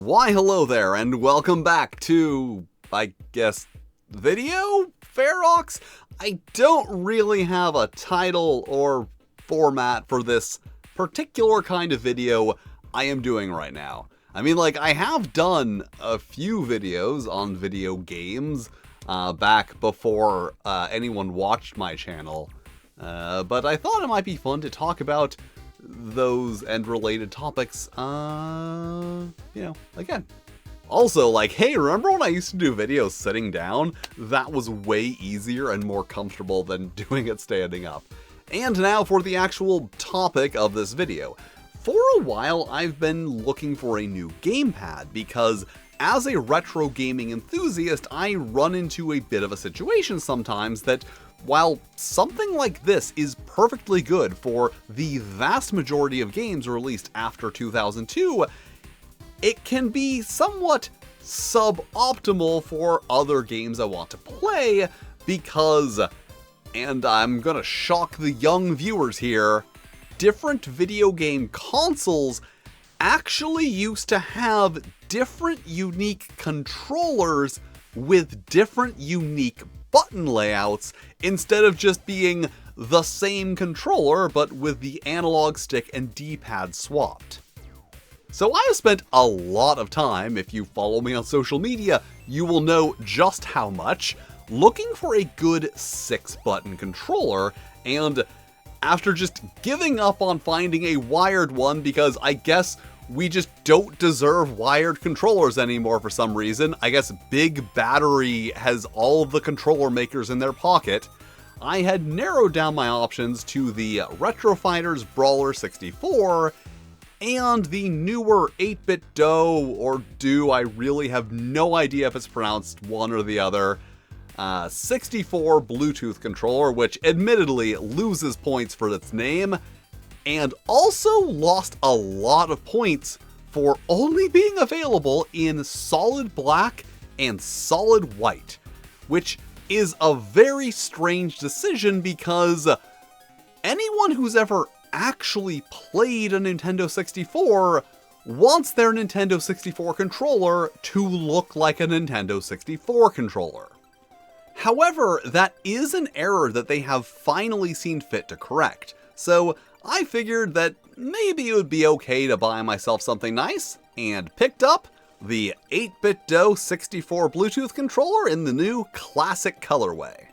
Why hello there, and welcome back to, I guess, video? Ferox? I don't really have a title or format for this particular kind of video I am doing right now. I mean, I have done a few videos on video games back before anyone watched my channel, but I thought it might be fun to talk about those and related topics, again. Also, hey, remember when I used to do videos sitting down? That was way easier and more comfortable than doing it standing up. And now for the actual topic of this video. For a while, I've been looking for a new gamepad because as a retro gaming enthusiast, I run into a bit of a situation sometimes that while something like this is perfectly good for the vast majority of games released after 2002, it can be somewhat suboptimal for other games I want to play because, and I'm gonna shock the young viewers here, different video game consoles actually used to have different unique controllers with different unique button layouts instead of just being the same controller but with the analog stick and D-pad swapped. So I have spent a lot of time, if you follow me on social media, you will know just how much, looking for a good 6-button controller, and after just giving up on finding a wired one because I guess we just don't deserve wired controllers anymore for some reason. I guess Big Battery has all of the controller makers in their pocket. I had narrowed down my options to the Retro Fighters Brawler 64 and the newer 8BitDo or Do, I really have no idea if it's pronounced one or the other, 64 Bluetooth controller, which admittedly loses points for its name, and also lost a lot of points for only being available in solid black and solid white, which is a very strange decision because anyone who's ever actually played a Nintendo 64 wants their Nintendo 64 controller to look like a Nintendo 64 controller. However, that is an error that they have finally seen fit to correct, so I figured that maybe it would be okay to buy myself something nice, and picked up the 8BitDo 64 Bluetooth controller in the new classic colorway.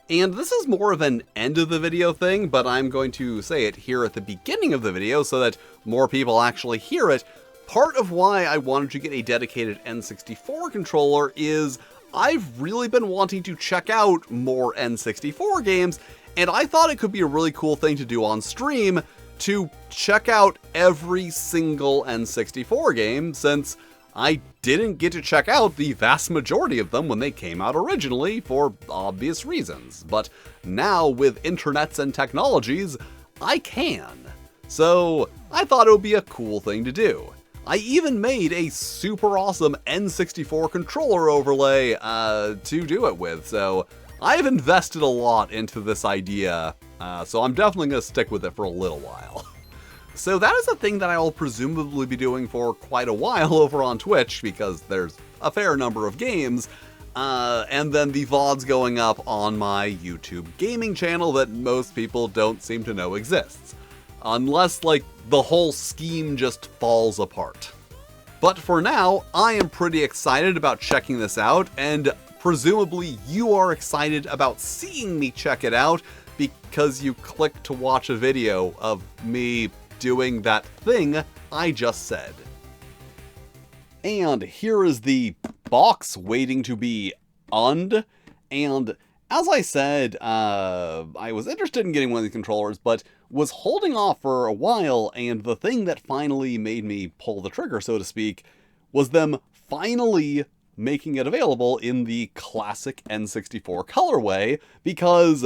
And this is more of an end of the video thing, but I'm going to say it here at the beginning of the video so that more people actually hear it. Part of why I wanted to get a dedicated N64 controller is I've really been wanting to check out more N64 games, and I thought it could be a really cool thing to do on stream to check out every single N64 game, since I didn't get to check out the vast majority of them when they came out originally for obvious reasons. But now with internets and technologies, I can. So I thought it would be a cool thing to do. I even made a super awesome N64 controller overlay to do it with, so I've invested a lot into this idea, so I'm definitely going to stick with it for a little while. So that is a thing that I will presumably be doing for quite a while over on Twitch, because there's a fair number of games, and then the VODs going up on my YouTube gaming channel that most people don't seem to know exists. Unless, the whole scheme just falls apart. But for now, I am pretty excited about checking this out, and presumably you are excited about seeing me check it out because you clicked to watch a video of me doing that thing I just said. And here is the box waiting to be und, and as I said, I was interested in getting one of these controllers, but was holding off for a while, and the thing that finally made me pull the trigger, so to speak, was them finally making it available in the classic N64 colorway, because,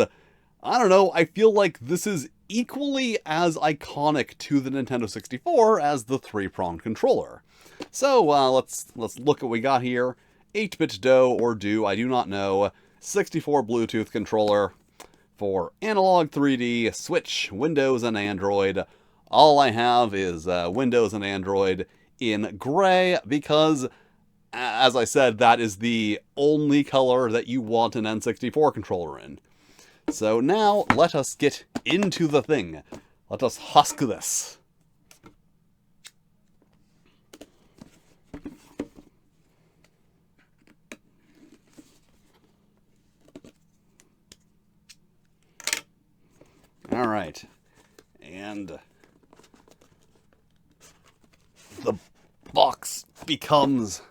I don't know, I feel like this is equally as iconic to the Nintendo 64 as the 3-pronged controller. So, let's look at what we got here. 8BitDo or Do, I do not know. 64 Bluetooth controller for analog 3D, Switch, Windows, and Android. All I have is Windows and Android in gray because, as I said, that is the only color that you want an N64 controller in. So now, let us get into the thing. Let us husk this. Alright. And the box becomes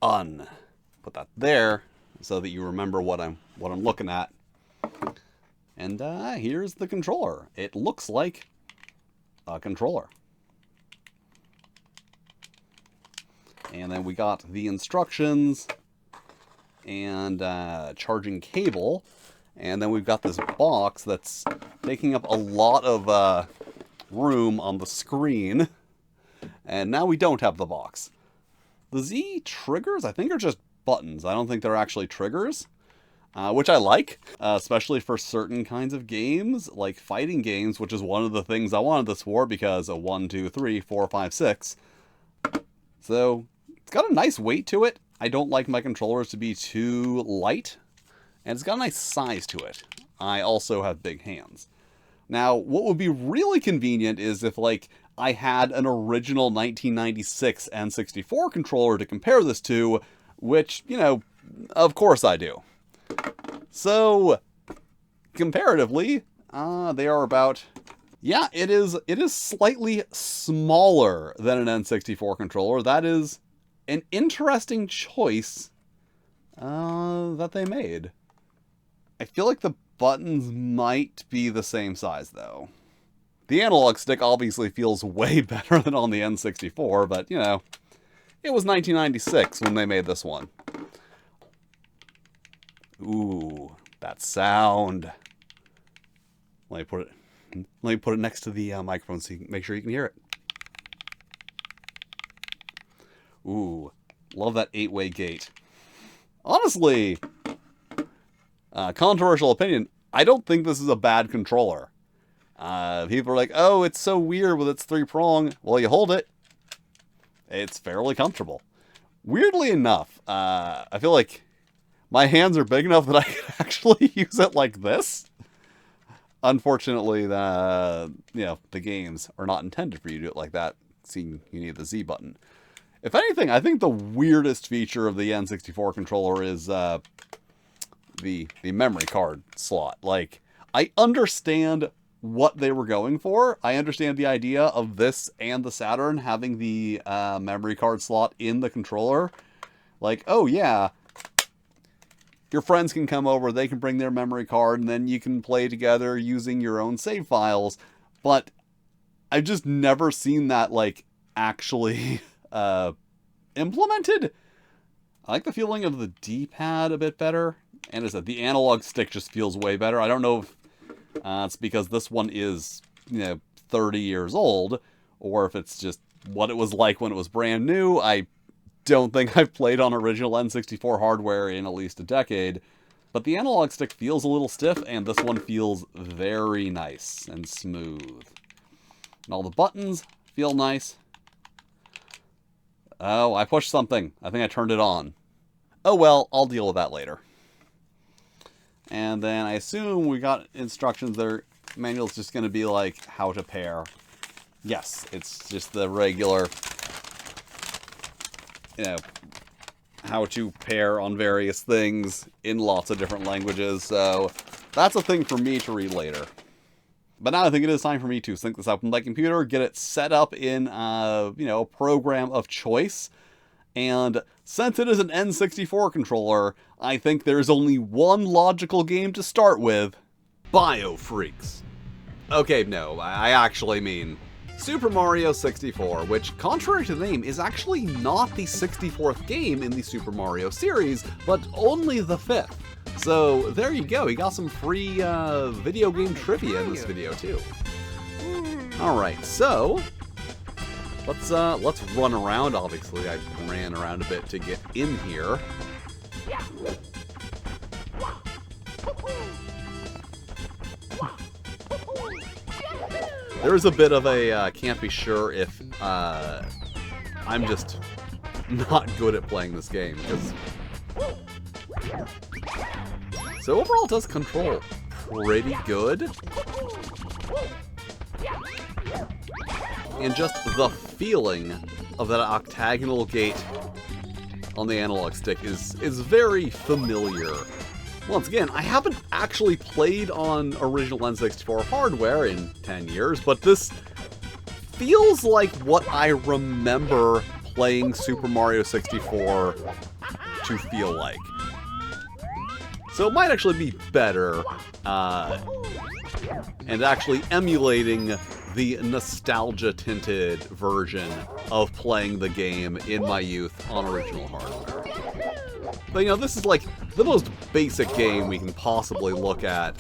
put that there so that you remember what I'm looking at. And here's the controller. It looks like a controller. And then we got the instructions and charging cable. And then we've got this box that's taking up a lot of room on the screen. And now we don't have the box. The Z triggers, I think, are just buttons. I don't think they're actually triggers. Which I like, especially for certain kinds of games, like fighting games, which is one of the things I wanted this for, because a 1, 2, 3, 4, 5, 6. So, it's got a nice weight to it. I don't like my controllers to be too light, and it's got a nice size to it. I also have big hands. Now, what would be really convenient is if, like, I had an original 1996 N64 controller to compare this to, which, you know, of course I do. So, comparatively, they are about, yeah, it is slightly smaller than an N64 controller. That is an interesting choice that they made. I feel like the buttons might be the same size, though. The analog stick obviously feels way better than on the N64, but, you know, it was 1996 when they made this one. Ooh, that sound. Let me put it next to the microphone so you can make sure you can hear it. Ooh, love that 8-way gate. Honestly, controversial opinion, I don't think this is a bad controller. People are like, oh, it's so weird with its 3-prong. Well, you hold it. It's fairly comfortable. Weirdly enough, I feel like my hands are big enough that I can actually use it like this. Unfortunately, the games are not intended for you to do it like that, seeing you need the Z button. If anything, I think the weirdest feature of the N64 controller is the memory card slot. Like, I understand what they were going for. I understand the idea of this and the Saturn having the memory card slot in the controller. Like, oh yeah, your friends can come over, they can bring their memory card, and then you can play together using your own save files. But I've just never seen that, like, actually implemented. I like the feeling of the D-pad a bit better. And as I said, the analog stick just feels way better. I don't know if it's because this one is, 30 years old, or if it's just what it was like when it was brand new. I don't think I've played on original N64 hardware in at least a decade, but the analog stick feels a little stiff, and this one feels very nice and smooth. And all the buttons feel nice. Oh, I pushed something. I think I turned it on. Oh well, I'll deal with that later. And then I assume we got instructions there. Manual's just going to be like how to pair. Yes, it's just the regular, how to pair on various things in lots of different languages. So that's a thing for me to read later. But now I think it is time for me to sync this up with my computer, get it set up in, a program of choice. And since it is an N64 controller, I think there's only one logical game to start with. Biofreaks. Okay, no, I actually mean Super Mario 64, which, contrary to the name, is actually not the 64th game in the Super Mario series, but only the 5th. So there you go, you got some free video game trivia in this video too. Alright, so let's run around. Obviously, I ran around a bit to get in here. There's a bit of a can't be sure if I'm just not good at playing this game, because... So overall, it does control pretty good. And just the feeling of that octagonal gate on the analog stick is very familiar. Once again, I haven't actually played on original N64 hardware in 10 years, but this feels like what I remember playing Super Mario 64 to feel like. So it might actually be better, and actually emulating the nostalgia-tinted version of playing the game in my youth on original hardware. But, you know, this is like the most basic game we can possibly look at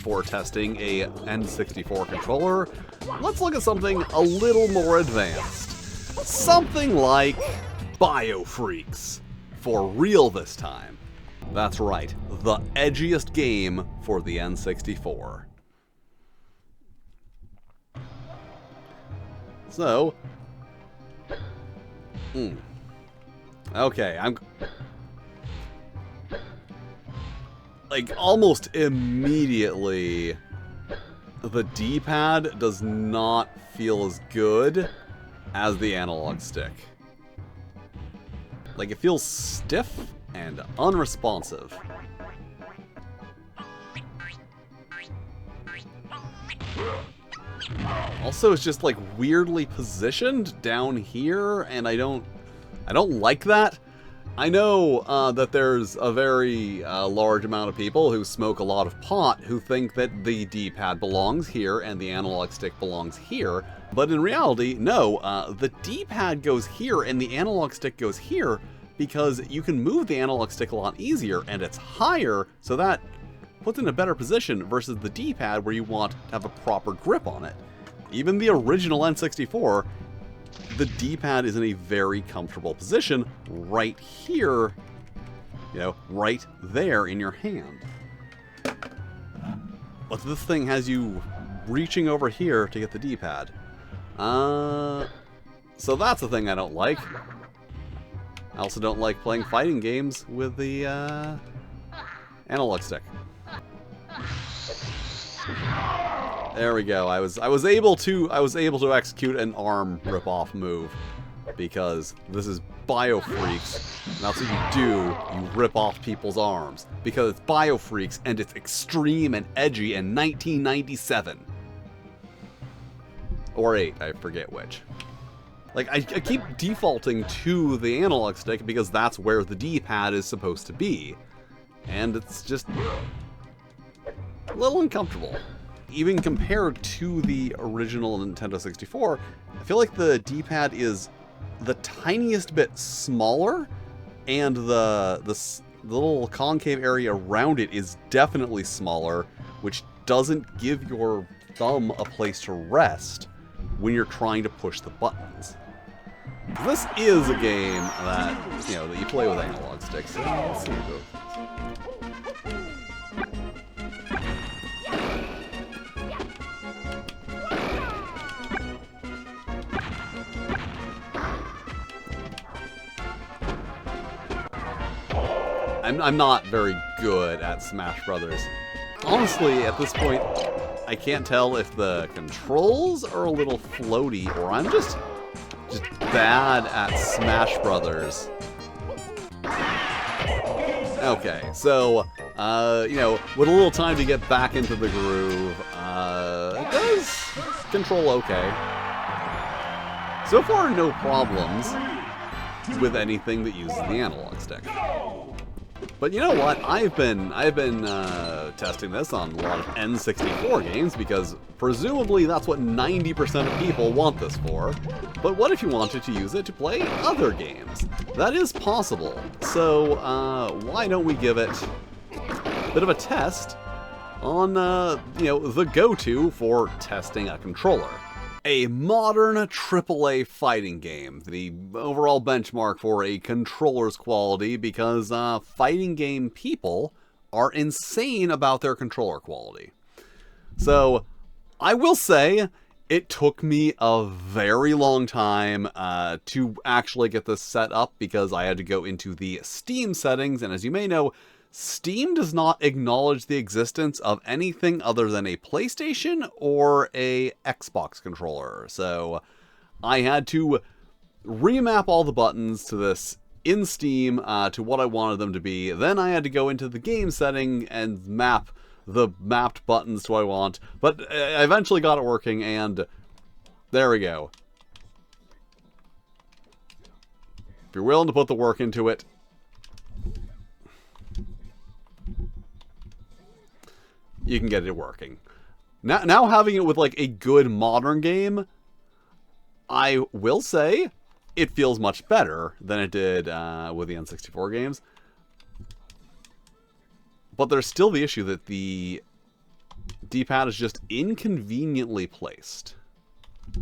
for testing a N64 controller. Let's look at something a little more advanced. Something like BioFreaks. For real this time. That's right, the edgiest game for the N64. So... Okay, I'm... Like, almost immediately, the D-pad does not feel as good as the analog stick. Like, it feels stiff and unresponsive. Also, it's just like weirdly positioned down here, and I don't like that. I know that there's a very large amount of people who smoke a lot of pot who think that the D-pad belongs here and the analog stick belongs here, but in reality, no. The D-pad goes here and the analog stick goes here because you can move the analog stick a lot easier and it's higher, so that puts it in a better position versus the D-pad where you want to have a proper grip on it. Even the original N64, the D-pad is in a very comfortable position right here, you know, right there in your hand. But this thing has you reaching over here to get the D-pad. So that's the thing I don't like. I also don't like playing fighting games with the analog stick. There we go. I was able to execute an arm rip-off move because this is BioFreaks. And that's what you do. You rip off people's arms because it's BioFreaks and it's extreme and edgy in 1997 or 8. I forget which. Like I keep defaulting to the analog stick because that's where the D-pad is supposed to be, and it's just a little uncomfortable. Even compared to the original Nintendo 64, I feel like the D-pad is the tiniest bit smaller, and the little concave area around it is definitely smaller, which doesn't give your thumb a place to rest when you're trying to push the buttons. This is a game that, you know, that you play with analog sticks. So let's see who. I'm not very good at Smash Brothers. Honestly, at this point, I can't tell if the controls are a little floaty or I'm just bad at Smash Brothers. Okay, so, you know, with a little time to get back into the groove, it does control okay. So far, no problems with anything that uses the analog stick. But you know what? I've been testing this on a lot of N64 games because presumably that's what 90% of people want this for. But what if you wanted to use it to play other games? That is possible. So why don't we give it a bit of a test on you know, the go-to for testing a controller. A modern AAA fighting game, the overall benchmark for a controller's quality because fighting game people are insane about their controller quality. So, I will say, It took me a very long time to actually get this set up because I had to go into the Steam settings, and as you may know, Steam does not acknowledge the existence of anything other than a PlayStation or a Xbox controller. So I had to remap all the buttons to this in Steam to what I wanted them to be. Then I had to go into the game setting and map the mapped buttons to what I want. But I eventually got it working, and there we go. If you're willing to put the work into it, you can get it working. Now having it with like a good modern game, I will say it feels much better than it did with the N64 games. But there's still the issue that the D-pad is just inconveniently placed.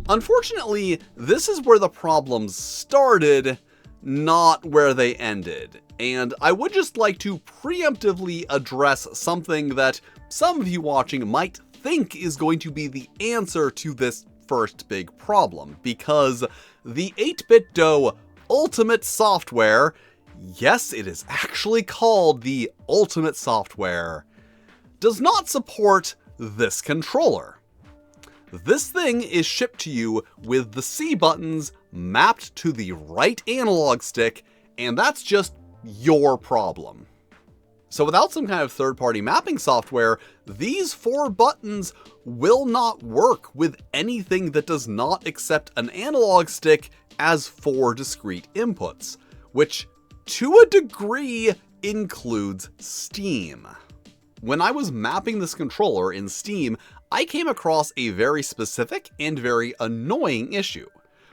Unfortunately, this is where the problems started, not where they ended. And I would just like to preemptively address something that some of you watching might think is going to be the answer to this first big problem, because the 8BitDo Ultimate software, yes, it is actually called the Ultimate software, does not support this controller. This thing is shipped to you with the C buttons mapped to the right analog stick, and that's just your problem. So without some kind of third-party mapping software, these 4 buttons will not work with anything that does not accept an analog stick as 4 discrete inputs, which to a degree includes Steam. When I was mapping this controller in Steam, I came across a very specific and very annoying issue.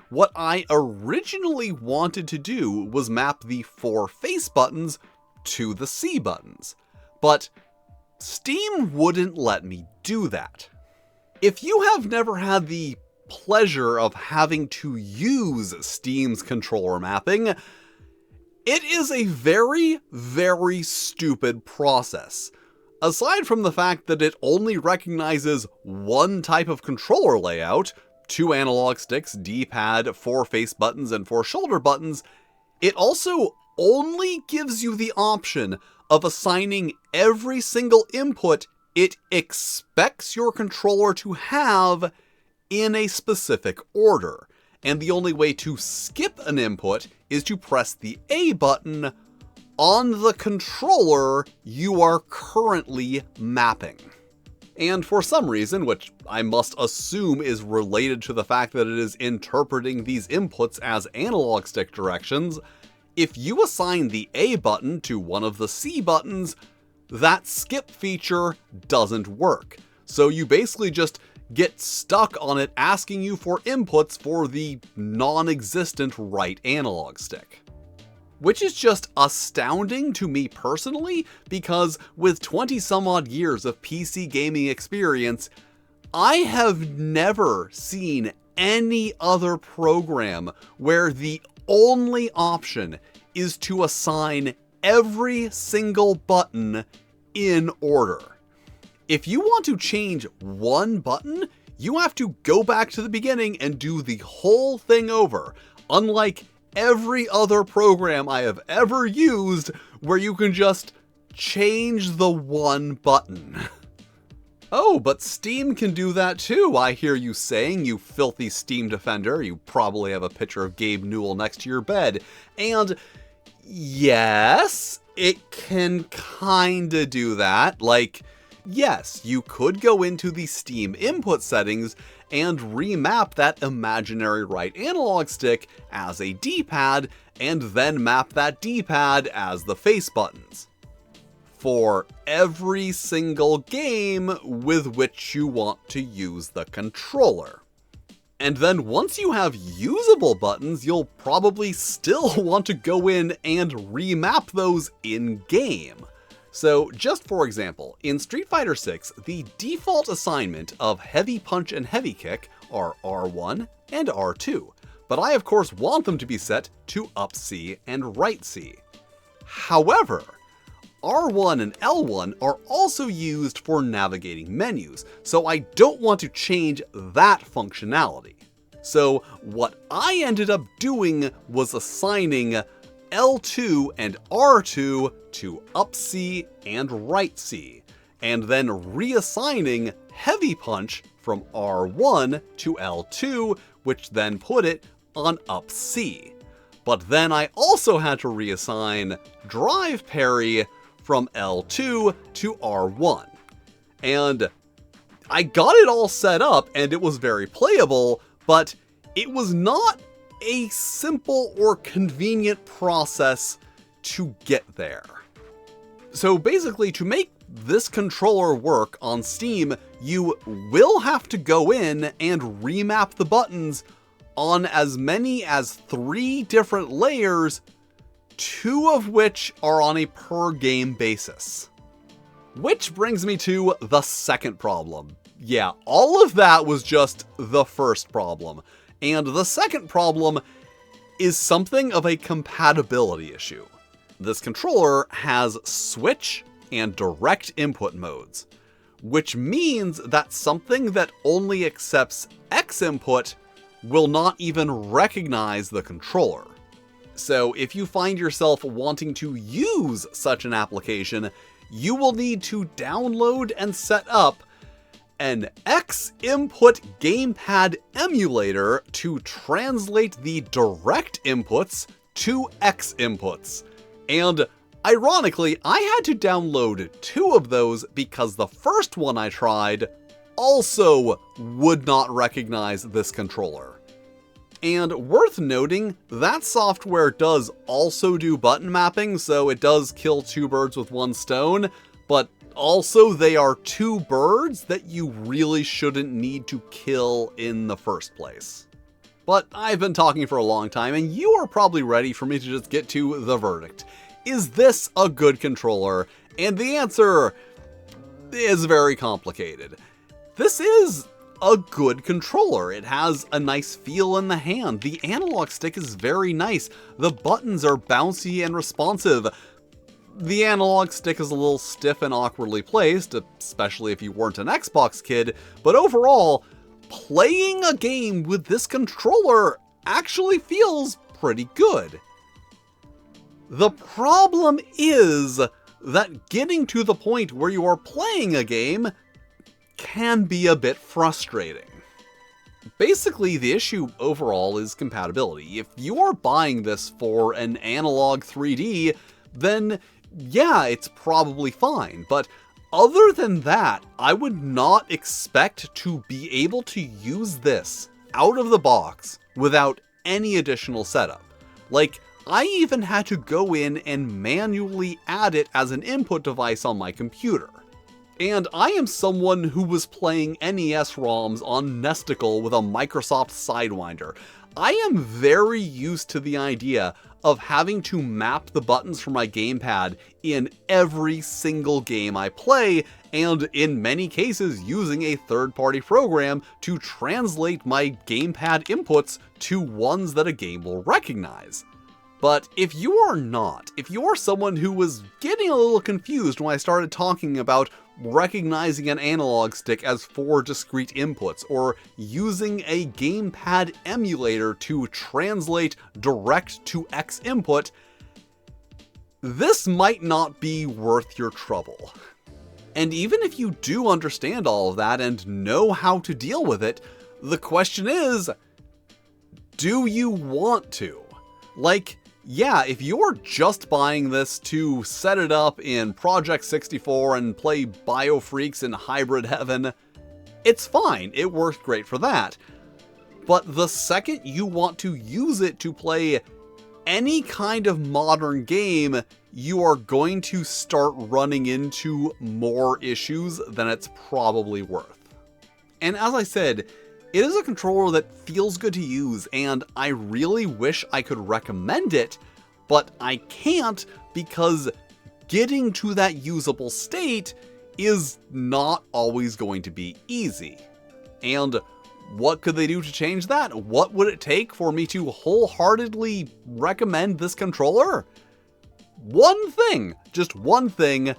What I originally wanted to do was map the 4 face buttons to the C buttons, but Steam wouldn't let me do that. If you have never had the pleasure of having to use Steam's controller mapping, it is a very, very stupid process. Aside from the fact that it only recognizes one type of controller layout, 2 analog sticks, D-pad, 4 face buttons, and 4 shoulder buttons, it also only gives you the option of assigning every single input it expects your controller to have in a specific order. And the only way to skip an input is to press the A button on the controller you are currently mapping. And for some reason, which I must assume is related to the fact that it is interpreting these inputs as analog stick directions, if you assign the A button to one of the C buttons, that skip feature doesn't work. So you basically just get stuck on it asking you for inputs for the non-existent right analog stick. Which is just astounding to me personally, because with 20 some odd years of PC gaming experience, I have never seen any other program where the only option is to assign every single button in order. If you want to change one button, you have to go back to the beginning and do the whole thing over, unlike every other program I have ever used where you can just change the one button. Oh, but Steam can do that too, I hear you saying, you filthy Steam defender. You probably have a picture of Gabe Newell next to your bed. And yes, it can kinda do that. Like, yes, you could go into the Steam input settings and remap that imaginary right analog stick as a D-pad, and then map that D-pad as the face buttons for every single game with which you want to use the controller. And then once you have usable buttons, you'll probably still want to go in and remap those in-game. So just for example, in Street Fighter 6, the default assignment of heavy punch and heavy kick are R1 and R2, but I of course want them to be set to up C and right C. However, R1 and L1 are also used for navigating menus, so I don't want to change that functionality. So what I ended up doing was assigning L2 and R2 to up C and right C, and then reassigning heavy punch from R1 to L2, which then put it on up C. But then I also had to reassign drive parry from L2 to R1. And I got it all set up and it was very playable, but it was not a simple or convenient process to get there. So basically, to make this controller work on Steam, you will have to go in and remap the buttons on as many as 3 different layers, 2 of which are on a per game basis. Which brings me to the second problem. Yeah, all of that was just the first problem. And the second problem is something of a compatibility issue. This controller has switch and direct input modes, which means that something that only accepts X input will not even recognize the controller. So if you find yourself wanting to use such an application, you will need to download and set up an X input gamepad emulator to translate the direct inputs to X inputs. And ironically, I had to download 2 of those because the first one I tried also would not recognize this controller. And worth noting, that software does also do button mapping, so it does kill 2 birds with 1 stone, but also they are 2 birds that you really shouldn't need to kill in the first place. But I've been talking for a long time, and you are probably ready for me to just get to the verdict. Is this a good controller? And the answer is very complicated. This is a good controller. It has a nice feel in the hand. The analog stick is very nice. The buttons are bouncy and responsive. The analog stick is a little stiff and awkwardly placed, especially if you weren't an Xbox kid, but overall, playing a game with this controller actually feels pretty good. The problem is that getting to the point where you are playing a game can be a bit frustrating. Basically, the issue overall is compatibility. If you are buying this for an analog 3D, then yeah, it's probably fine. But other than that, I would not expect to be able to use this out of the box without any additional setup. Like, I even had to go in and manually add it as an input device on my computer. And I am someone who was playing NES ROMs on Nesticle with a Microsoft Sidewinder. I am very used to the idea of having to map the buttons for my gamepad in every single game I play, and in many cases using a third-party program to translate my gamepad inputs to ones that a game will recognize. But if you are not, if you are someone who was getting a little confused when I started talking about recognizing an analog stick as 4 discrete inputs, or using a gamepad emulator to translate direct to X input, this might not be worth your trouble. And even if you do understand all of that and know how to deal with it, the question is, do you want to? Like, yeah, if you're just buying this to set it up in Project 64 and play Biofreaks in hybrid heaven, it's fine, it works great for that. But the second you want to use it to play any kind of modern game, you are going to start running into more issues than it's probably worth. And as I said, it is a controller that feels good to use, and I really wish I could recommend it, but I can't because getting to that usable state is not always going to be easy. And what could they do to change that? What would it take for me to wholeheartedly recommend this controller? one thing, just one thing: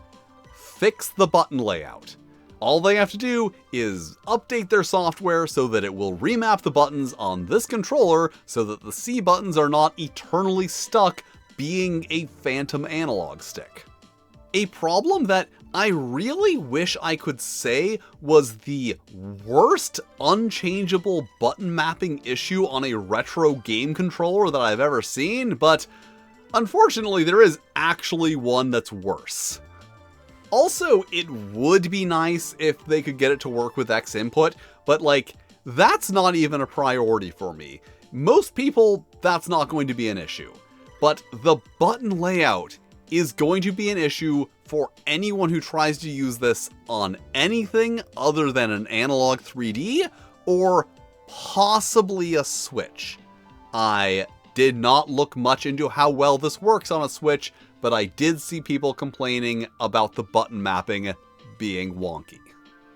fix the button layout. All they have to do is update their software so that it will remap the buttons on this controller so that the C buttons are not eternally stuck being a phantom analog stick. A problem that I really wish I could say was the worst unchangeable button mapping issue on a retro game controller that I've ever seen, but unfortunately there is actually one that's worse. Also, it would be nice if they could get it to work with X input, but like, that's not even a priority for me. Most people, that's not going to be an issue. But the button layout is going to be an issue for anyone who tries to use this on anything other than an analog 3D or possibly a Switch. I did not look much into how well this works on a Switch, but I did see people complaining about the button mapping being wonky.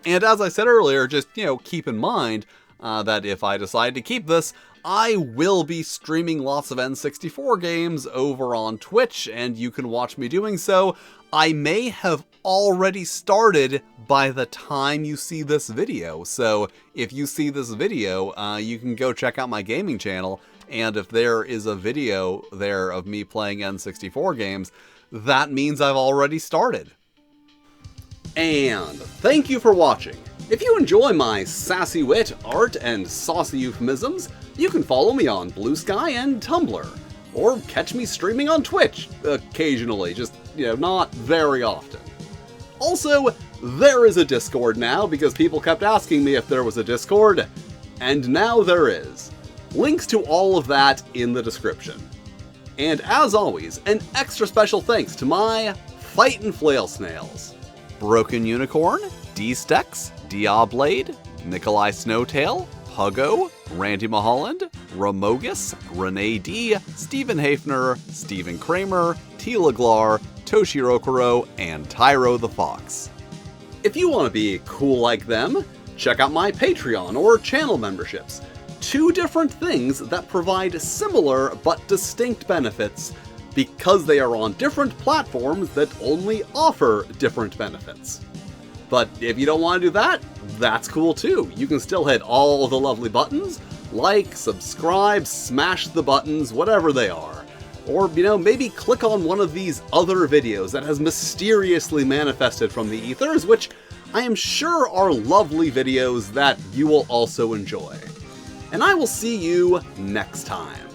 And as I said earlier, just, keep in mind that if I decide to keep this, I will be streaming lots of N64 games over on Twitch, and you can watch me doing so. I may have already started by the time you see this video, so if you see this video, you can go check out my gaming channel, and if there is a video there of me playing N64 games, that means I've already started. And thank you for watching. If you enjoy my sassy wit, art, and saucy euphemisms, you can follow me on Blue Sky and Tumblr, or catch me streaming on Twitch occasionally, just, not very often. Also, there is a Discord now because people kept asking me if there was a Discord, and now there is. Links to all of that in the description. And as always, an extra special thanks to my Fightin' Flail Snails: Broken Unicorn, D-Stex, Diablade, Nikolai Snowtail, Puggo, Randy Mulholland, Ramogus, Renee D, Stephen Hafner, Stephen Kramer, Tila Glar, Toshiro Kuro, and Tyro the Fox. If you want to be cool like them, check out my Patreon or channel memberships. Two different things that provide similar but distinct benefits because they are on different platforms that only offer different benefits. But if you don't want to do that, that's cool too. You can still hit all the lovely buttons, like, subscribe, smash the buttons, whatever they are. Or, maybe click on one of these other videos that has mysteriously manifested from the ethers, which I am sure are lovely videos that you will also enjoy. And I will see you next time.